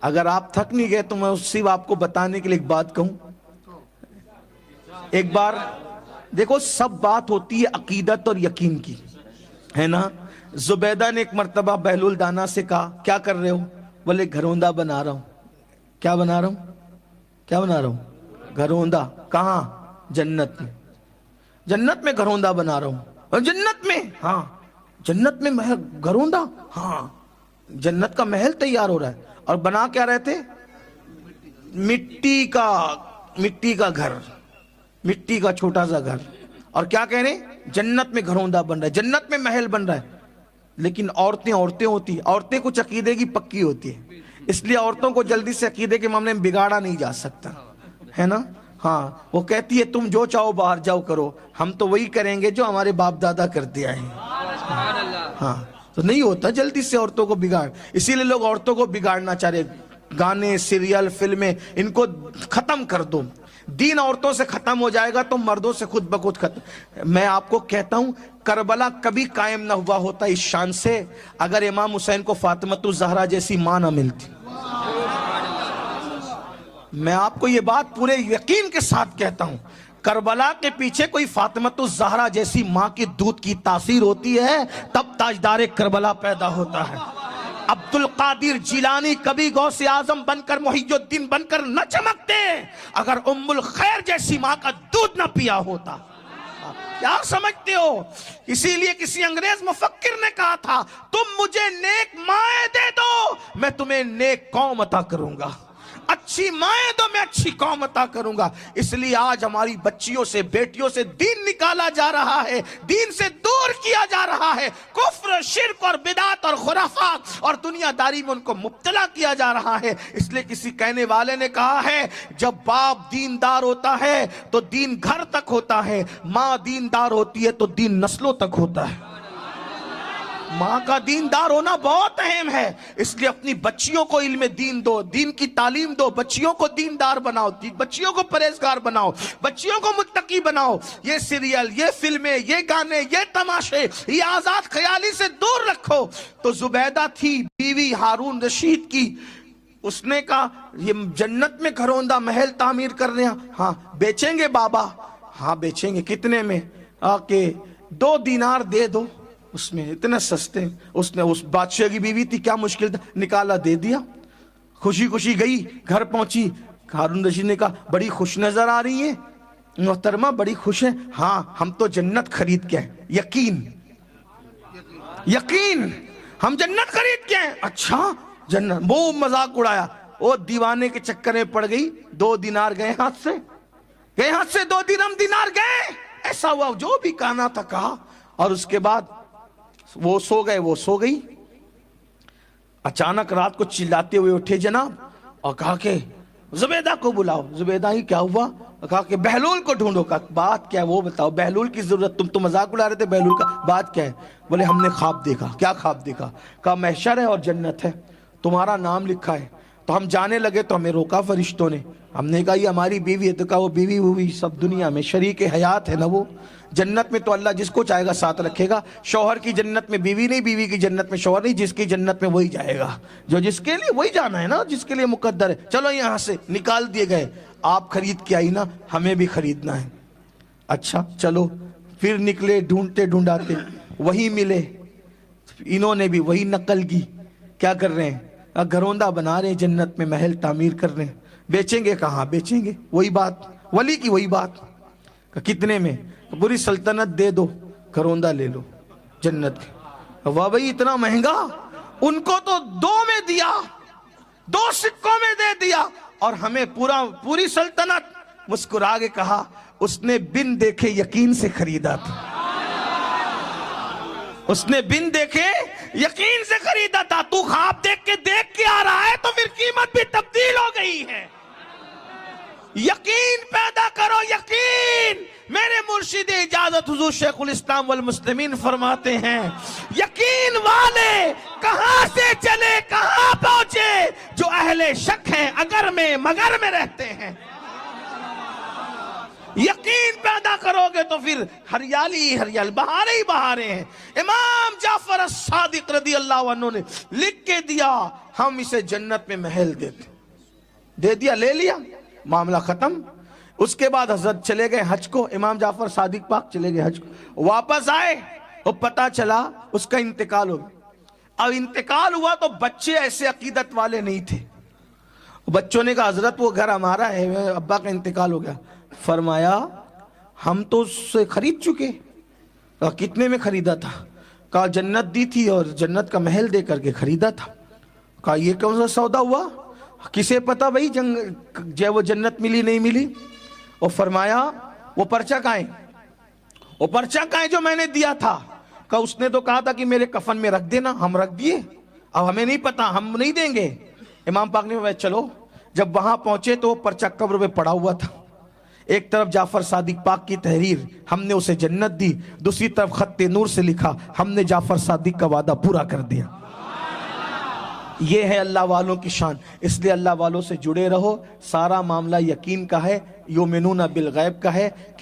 अगर आप थक नहीं गए तो मैं सिर्फ आपको बताने के लिए एक बात कहूं। एक बार देखो, सब बात होती है अकीदत और यकीन की, है ना। जुबैदा ने एक मर्तबा बहलूल दाना से कहा, क्या कर रहे हो? बोले घरौंदा बना रहा हूं। क्या बना रहा हूं? क्या बना रहा हूं? घरौंदा। कहां? जन्नत में। जन्नत में घरौंदा बना रहा हूं। और जन्नत में? हाँ। जन्नत में महल घरौंदा? हाँ। जन्नत का महल तैयार हो रहा है। और बना क्या रहे थे? मिट्टी का घर, मिट्टी का छोटा सा घर। और क्या कह रहे? जन्नत में घरौंदा बन रहा है, जन्नत में महल बन रहा है। लेकिन औरतें होती, औरतें कुछ अकीदे की पक्की होती है, इसलिए औरतों को जल्दी से अकीदे के मामले में बिगाड़ा नहीं जा सकता, है ना। हाँ, वो कहती है तुम जो चाहो बाहर जाओ करो, हम तो वही करेंगे जो हमारे बाप दादा करते आए। हाँ, तो नहीं होता जल्दी से औरतों को बिगाड़, इसीलिए लोग औरतों को बिगाड़ना चाह रहे। गाने, सीरियल, फिल्में, इनको खत्म कर दो। दीन औरतों से खत्म हो जाएगा तो मर्दों से खुद ब खुद खत्म। मैं आपको कहता हूं, करबला कभी कायम ना हुआ होता इस शान से अगर इमाम हुसैन को फातिमतुज ज़हरा जैसी मां ना मिलती। मैं आपको ये बात पूरे यकीन के साथ कहता हूं, करबला के पीछे कोई फातिमतुज ज़हरा जैसी मां की दूध की तासीर होती है, तब ताजदार करबला पैदा होता है। अब्दुल कादिर जिलानी कभी गौसे आजम बनकर, मुहियुद्दीन बनकर न चमकते अगर उम्मुल खैर जैसी मां का दूध न पिया होता। क्या समझते हो? इसीलिए किसी अंग्रेज मुफक्किर ने कहा था, तुम मुझे नेक माएं दे दो, मैं तुम्हें नेक कौम अता करूंगा। अच्छी माएं दो, मैं अच्छी कौम अता करूंगा। इसलिए आज हमारी बच्चियों से, बेटियों से दीन निकाला जा रहा है, दीन से दूर किया जा रहा है। कुफ्र, शिर्क और बिदात और खुराफात और दुनियादारी में उनको मुब्तला किया जा रहा है। इसलिए किसी कहने वाले ने कहा है, जब बाप दीनदार होता है तो दीन घर तक होता है, मां दीनदार होती है तो दीन नस्लों तक होता है। मां का दीनदार होना बहुत अहम है। इसलिए अपनी बच्चियों को इल्म दीन दो, दीन की तालीम दो, बच्चियों को दीनदार बनाओ, बच्चियों को परहेजगार बनाओ, बच्चियों को मुत्तकी बनाओ। ये सीरियल, ये फिल्में, ये गाने, ये तमाशे, ये आजाद ख्याली से दूर रखो। तो जुबैदा थी बीवी हारून रशीद की, उसने कहा ये जन्नत में घरौंदा महल तामीर कर रहे हैं। हाँ बेचेंगे बाबा? हाँ बेचेंगे। कितने में? आके 2 दीनार दे दो। उसमें इतने सस्ते। उसने, उस बादशाह की बीवी थी, क्या मुश्किल था, निकाला दे दिया। खुशी खुशी गई, घर पहुंची। हारून रशीद ने कहा बड़ी खुश नजर आ रही है मोहतरमा, बड़ी खुश है। हाँ हम तो जन्नत खरीद के हैं। यकीन हम जन्नत खरीद के हैं। अच्छा जन्नत? वो मजाक उड़ाया। वो दीवाने के चक्कर में पड़ गई। 2 दिनार गए हाथ से, 2 दिनार गए। ऐसा हुआ जो भी कहना था कहा, और उसके बाद वो सो गए, वो सो गई। अचानक रात को चिल्लाते हुए उठे जनाब और कहा कि जुबैदा को बुलाओ। जुबैदा ही क्या हुआ? कहा कि बहलूल को ढूंढो। का बात क्या है वो बताओ, बहलूल की जरूरत, तुम तो मजाक उड़ा रहे थे बहलूल का, बात क्या है? बोले हमने ख्वाब देखा। क्या ख्वाब देखा? कहा महशर है और जन्नत है, तुम्हारा नाम लिखा है। तो हम जाने लगे तो हमें रोका फरिश्तों ने। हमने कहा ये हमारी बीवी है। तो कहा वो बीवी हुई सब दुनिया में शरीक हयात है ना। वो जन्नत में तो अल्लाह जिसको चाहेगा साथ रखेगा। शौहर की जन्नत में बीवी नहीं, बीवी की जन्नत में शौहर नहीं, जिसकी जन्नत में वही जाएगा, जो जिसके लिए वही जाना है ना, जिसके लिए मुकद्दर है। चलो यहाँ से निकाल दिए गए। आप खरीद के आई ना, हमें भी खरीदना है। अच्छा चलो। फिर निकले ढूंढते ढूंढाते, वही मिले। इन्होंने भी वही नकल की। क्या कर रहे हैं? घरौंदा बना रहे हैं, जन्नत में महल तामीर कर रहे हैं। बेचेंगे? कहाँ बेचेंगे? वही बात, वली की वही बात। कितने में? पूरी सल्तनत दे दो, घरौंदा ले लो जन्नत के। वाह भाई इतना महंगा? उनको तो 2 में दिया, 2 सिक्कों में दे दिया, और हमें पूरी सल्तनत। मुस्कुरा के कहा उसने बिन देखे यकीन से खरीदा था। उसने बिन देखे यकीन से खरीदा था। तू ख्वाब देख के आ रहा है तो फिर कीमत भी तब्दील हो गई है। यकीन पैदा करो, यकीन। मेरे मुर्शिद इजाजत हुजूर शेखुल इस्लाम वल मुस्लिमीन फरमाते हैं, यकीन वाले कहां से चले कहां पहुंचे, जो अहले शक हैं अगर में मगर में रहते हैं। यकीन पैदा करोगे तो फिर हरियाली हरियाली, बहारे ही बहारे हैं। इमाम जाफर as-सादिक रदी अल्लाह अन्हु ने लिख के दिया, हम इसे जन्नत में महल देते, दे दिया, ले लिया, मामला खत्म। उसके बाद हजरत चले गए हज को, इमाम जाफर सादिक पाक चले गए हज को। वापस आए और पता चला उसका इंतकाल हो गया। अब इंतकाल हुआ तो बच्चे ऐसे अकीदत वाले नहीं थे। बच्चों ने कहा हजरत वो घर हमारा है, अब्बा का इंतकाल हो गया। फरमाया हम तो उससे खरीद चुके। कहा कितने में खरीदा था? कहा जन्नत दी थी और जन्नत का महल दे करके खरीदा था। कहा ये कौन सा सौदा हुआ? किसे पता भाई जय वो जन्नत मिली नहीं मिली। और फरमाया वो पर्चा कहाँ है? वो पर्चा कहाँ है जो मैंने दिया था? कहा उसने तो कहा था कि मेरे कफन में रख देना, हम रख दिए, अब हमें नहीं पता, हम नहीं देंगे। इमाम पाक ने बोला चलो। जब वहां पहुंचे तो वो पर्चा कब्र में पड़ा हुआ था। एक तरफ जाफर सादिक पाक की तहरीर, हमने उसे जन्नत दी, दूसरी तरफ खत्ते नूर से लिखा, हमने जाफर सादिक का वादा पूरा कर दिया। ये है अल्लाह वालों की शान। इसलिए अल्लाह वालों से जुड़े रहो। सारा मामला यकीन का है, युमिनूना बिल गैब का है कि